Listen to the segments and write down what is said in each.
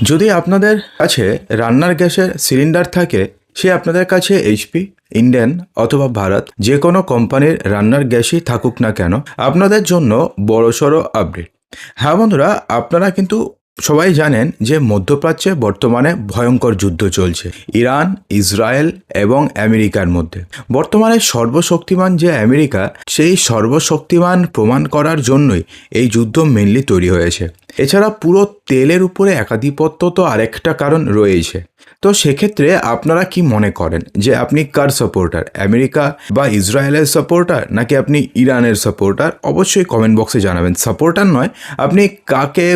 যদি আপনাদের কাছে রান্নার গ্যাসের সিলিন্ডার থাকে, সে আপনাদের কাছে এইচপি, ইন্ডিয়ান অথবা ভারত যে কোনো কোম্পানির রান্নার গ্যাসই থাকুক না কেন, আপনাদের জন্য বড়সড় আপডেট। হ্যাঁ বন্ধুরা, আপনারা কিন্তু সবাই জানেন যে মধ্যপ্রাচ্যে বর্তমানে ভয়ঙ্কর যুদ্ধ চলছে ইরান, ইসরায়েল এবং আমেরিকার মধ্যে। বর্তমানে সর্বশক্তিমান যে আমেরিকা, সেই সর্বশক্তিমান প্রমাণ করার জন্যই এই যুদ্ধ মেনলি তৈরি হয়েছে। এছাড়া পুরো তেলের উপরে একাধিপত্য তো আরেকটা কারণ রয়েছে। তো সেক্ষেত্রে আপনারা কি মনে করেন যে আপনি কার সাপোর্টার, আমেরিকা বা ইসরায়েলের সাপোর্টার, নাকি আপনি ইরানের সাপোর্টার? অবশ্যই কমেন্ট বক্সে জানাবেন। সাপোর্টার নয়, আপনি কাকে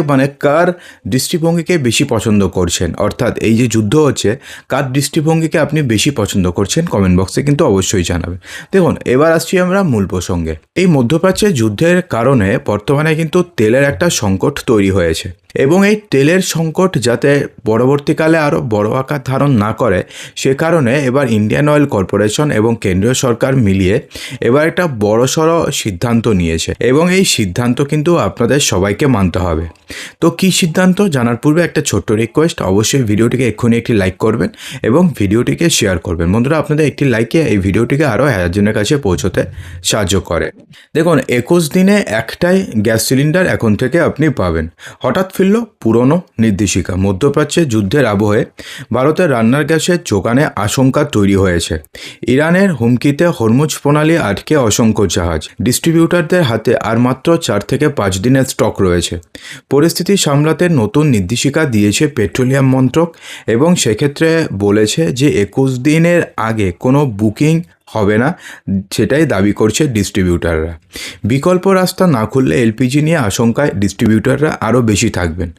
কার দৃষ্টিভঙ্গিকে বেশি পছন্দ করছেন, অর্থাৎ এই যে যুদ্ধ হচ্ছে কার দৃষ্টিভঙ্গিকে আপনি বেশি পছন্দ করছেন, কমেন্ট বক্সে কিন্তু অবশ্যই জানাবেন। দেখুন, এবার আসছি আমরা মূল প্রসঙ্গে। এই মধ্যপ্রাচ্যের যুদ্ধের কারণে বর্তমানে কিন্তু তেলের একটা সংকট তৈরি হয়েছে এবং এই তেলের সংকট যাতে পরবর্তীকালে আরও বড় আকার ধারণ না করে, সে কারণে এবার ইন্ডিয়ান অয়েল কর্পোরেশন এবং কেন্দ্রীয় সরকার মিলিয়ে এবার একটা বড়সড় সিদ্ধান্ত নিয়েছে এবং এই সিদ্ধান্ত কিন্তু আপনাদের সবাইকে মানতে হবে। তো কী সিদ্ধান্ত জানার পূর্বে একটা ছোট্ট রিকোয়েস্ট, অবশ্যই ভিডিওটিকে এক্ষুনি একটি লাইক করবেন এবং ভিডিওটিকে শেয়ার করবেন। বন্ধুরা, আপনাদের একটি লাইকে এই ভিডিওটিকে আরও 1000 জনের কাছে পৌঁছতে সাহায্য করে। দেখুন, 21 দিনে একটাই গ্যাস সিলিন্ডার এখন থেকে আপনি পাবেন। হঠাৎ ফিরল পুরনো নির্দেশিকা। মধ্যপ্রাচ্যে যুদ্ধের আবহে ভারতের রান্নার গ্যাসের যোগানে আশঙ্কা তৈরি হয়েছে। ইরানের হুমকিতে হরমুজ প্রণালী আটকে অসংখ্য জাহাজ। ডিস্ট্রিবিউটারদের হাতে আর মাত্র 4 থেকে 5 দিনের স্টক রয়েছে। পরিস্থিতি সামলাতে নতুন নির্দেশিকা দিয়েছে পেট্রোলিয়াম মন্ত্রক এবং সেক্ষেত্রে বলেছে যে 21 দিনের আগে কোনো বুকিং হবে না, সেটাই দাবি করছে ডিস্ট্রিবিউটাররা। বিকল্প রাস্তা না খুললে এলপিজি নিয়ে আশঙ্কায় ডিস্ট্রিবিউটাররা আরও বেশি থাকবেন।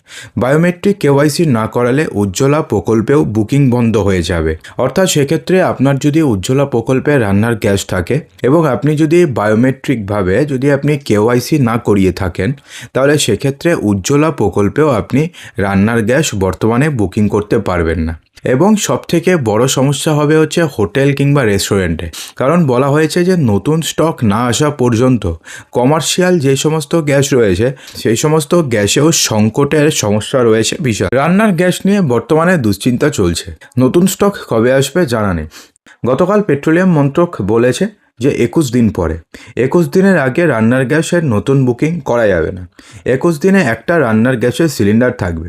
বায়োমেট্রিক কেওয়াইসি না করালে উজ্জ্বলা প্রকল্পেও বুকিং বন্ধ হয়ে যাবে। অর্থাৎ সেক্ষেত্রে আপনার যদি উজ্জ্বলা প্রকল্পে রান্নার গ্যাস থাকে এবং আপনি যদি বায়োমেট্রিকভাবে যদি আপনি কেওয়াইসি না করিয়ে থাকেন, তাহলে সেক্ষেত্রে উজ্জ্বলা প্রকল্পেও আপনি রান্নার গ্যাস বর্তমানে বুকিং করতে পারবেন না। এবং সবথেকে বড় সমস্যা হবে হচ্ছে হোটেল কিংবা রেস্টুরেন্টে, কারণ বলা হয়েছে যে নতুন স্টক না আসা পর্যন্ত কমার্শিয়াল যে সমস্ত গ্যাস রয়েছে সেই সমস্ত গ্যাসেও সংকটের সমস্যা রয়েছে বিশাল। রান্নার গ্যাস নিয়ে বর্তমানে দুশ্চিন্তা চলছে। নতুন স্টক কবে আসবে জানা নেই। গতকাল পেট্রোলিয়াম মন্ত্রক বলেছে যে 21 দিন পরে। 21 দিনের আগে রান্নার গ্যাসের নতুন বুকিং করা যাবে না। 21 দিনে একটা রান্নার গ্যাসের সিলিন্ডার থাকবে।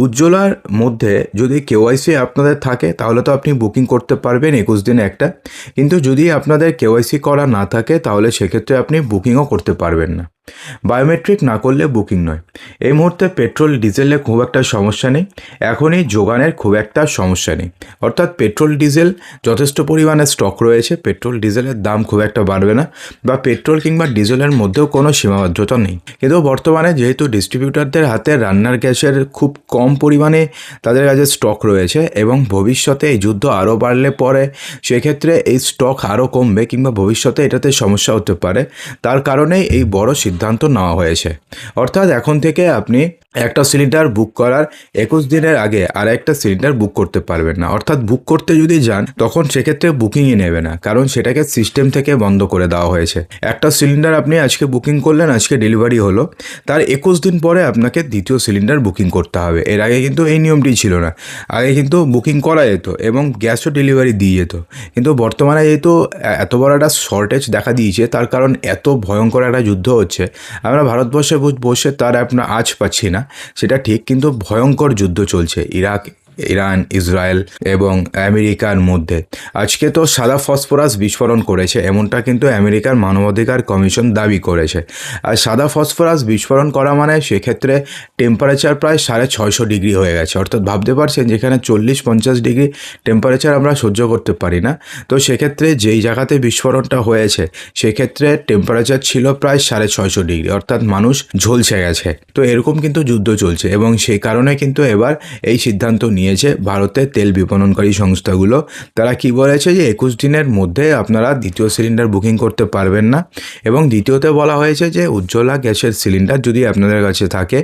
উজ্জ্বলার মধ্যে যদি কেওয়াইসি আপনাদের থাকে তাহলে তো আপনি বুকিং করতে পারবেন 21 দিনে একটা, কিন্তু যদি আপনাদের কেওয়াইসি করা না থাকে তাহলে সেক্ষেত্রে আপনি বুকিংও করতে পারবেন না। বায়োমেট্রিক না করলে বুকিং নয়। এই মুহূর্তে পেট্রোল ডিজেলে খুব একটা সমস্যা নেই, এখনই যোগানের খুব একটা সমস্যা নেই। অর্থাৎ পেট্রোল ডিজেল যথেষ্ট পরিমাণে স্টক রয়েছে, পেট্রোল ডিজেলের দাম খুব একটা বাড়বে না, বা পেট্রোল কিংবা ডিজেলের মধ্যেও কোনো সীমাবদ্ধতা নেই। কিন্তু বর্তমানে যেহেতু ডিস্ট্রিবিউটারদের হাতে রান্নার গ্যাসের খুব কম পরিমাণে তাদের কাছে স্টক রয়েছে এবং ভবিষ্যতে এই যুদ্ধ আরও বাড়লে পরে সেক্ষেত্রে এই স্টক আরও কমবে কিংবা ভবিষ্যতে এটাতে সমস্যা হতে পারে, তার কারণেই এই বড় সিদ্ধান্ত নেওয়া হয়েছে। অর্থাৎ এখন থেকে আপনি একটা সিলিন্ডার বুক করার 21 দিনের আগে আর একটা সিলিন্ডার বুক করতে পারবেন না। অর্থাৎ বুক করতে যদি যান তখন সেক্ষেত্রে বুকিংই নেবে না, কারণ সেটাকে সিস্টেম থেকে বন্ধ করে দেওয়া হয়েছে। একটা সিলিন্ডার আপনি আজকে বুকিং করলেন, আজকে ডেলিভারি হলো, তার 21 দিন পরে আপনাকে দ্বিতীয় সিলিন্ডার বুকিং করতে হবে। এর আগে কিন্তু এই নিয়মটি ছিল না। আগে কিন্তু বুকিং করা যেত এবং গ্যাসও ডেলিভারি দিয়ে যেত, কিন্তু বর্তমানে যেহেতু এত বড় একটা শর্টেজ দেখা দিয়েছে, তার কারণ এত ভয়ঙ্কর একটা যুদ্ধ হচ্ছে, আমরা ভারতবর্ষে বসে তার আপনার আঁচ পাচ্ছি না সেটা ঠিক, কিন্তু ভয়ঙ্কর যুদ্ধ চলছে ইরান, ইসরায়েল এবং আমেরিকার মধ্যে। আজকে তো সাদা ফসফরাস বিস্ফোরণ করেছে, এমনটা কিন্তু আমেরিকার মানবাধিকার কমিশন দাবি করেছে। আর সাদা ফসফরাস বিস্ফোরণ করা মানে সেক্ষেত্রে টেম্পারেচার প্রায় 650 ডিগ্রি হয়ে গেছে। অর্থাৎ ভাবতে পারছেন যেখানে 40-50 ডিগ্রি টেম্পারেচার আমরা সহ্য করতে পারি না, তো সেক্ষেত্রে যেই জায়গাতে বিস্ফোরণটা হয়েছে সেক্ষেত্রে টেম্পারেচার ছিল প্রায় 650 ডিগ্রি, অর্থাৎ মানুষ ঝলসে গেছে। তো এরকম কিন্তু যুদ্ধ চলছে এবং সেই কারণে কিন্তু এবার এই সিদ্ধান্ত নিয়ে জানিয়েছে ভারতের তেল বিপণনকারী সংস্থাগুলো। তারা কি বলেছে যে 21 দিনের মধ্যে আপনারা দ্বিতীয় সিলিন্ডার বুকিং করতে পারবেন না। এবং দ্বিতীয়তে বলা হয়েছে যে উজ্জ্বলা গ্যাসের সিলিন্ডার যদি আপনাদের কাছে থাকে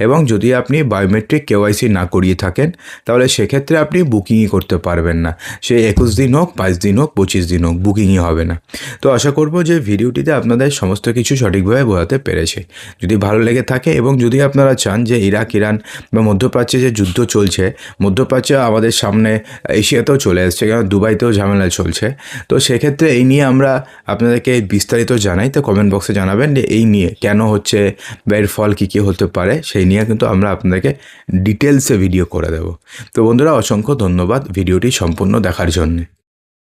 এবং যদি আপনি বায়োমেট্রিক কেওয়াইসি না করিয়ে থাকেন, তাহলে সেক্ষেত্রে আপনি বুকিংই করতে পারবেন না। সে 21 দিন হোক, 22 দিন হোক, 25 দিন হোক, বুকিংই হবে না। তো আশা করব যে ভিডিওটিতে আপনাদের সমস্ত কিছু সঠিকভাবে বোঝাতে পেরেছে। যদি ভালো লেগে থাকে এবং যদি আপনারা চান যে ইরাক, ইরান বা মধ্যপ্রাচ্যে যে যুদ্ধ চলছে, মধ্যপ্রাচ্যে আমাদের সামনে এশিয়াতেও চলে এসছে, কারণ দুবাইতেও ঝামেলা চলছে, তো সেক্ষেত্রে এই নিয়ে আমরা আপনাদেরকে বিস্তারিত জানাই। তো কমেন্ট বক্সে জানাবেন যে এই নিয়ে কেন হচ্ছে বা এর ফল কী কী হতে পারে, সেই নিয়ে কিন্তু আমরা আপনাদেরকে ডিটেলসে ভিডিও করে দেব। তো বন্ধুরা, অসংখ্য ধন্যবাদ ভিডিওটি সম্পূর্ণ দেখার জন্যে।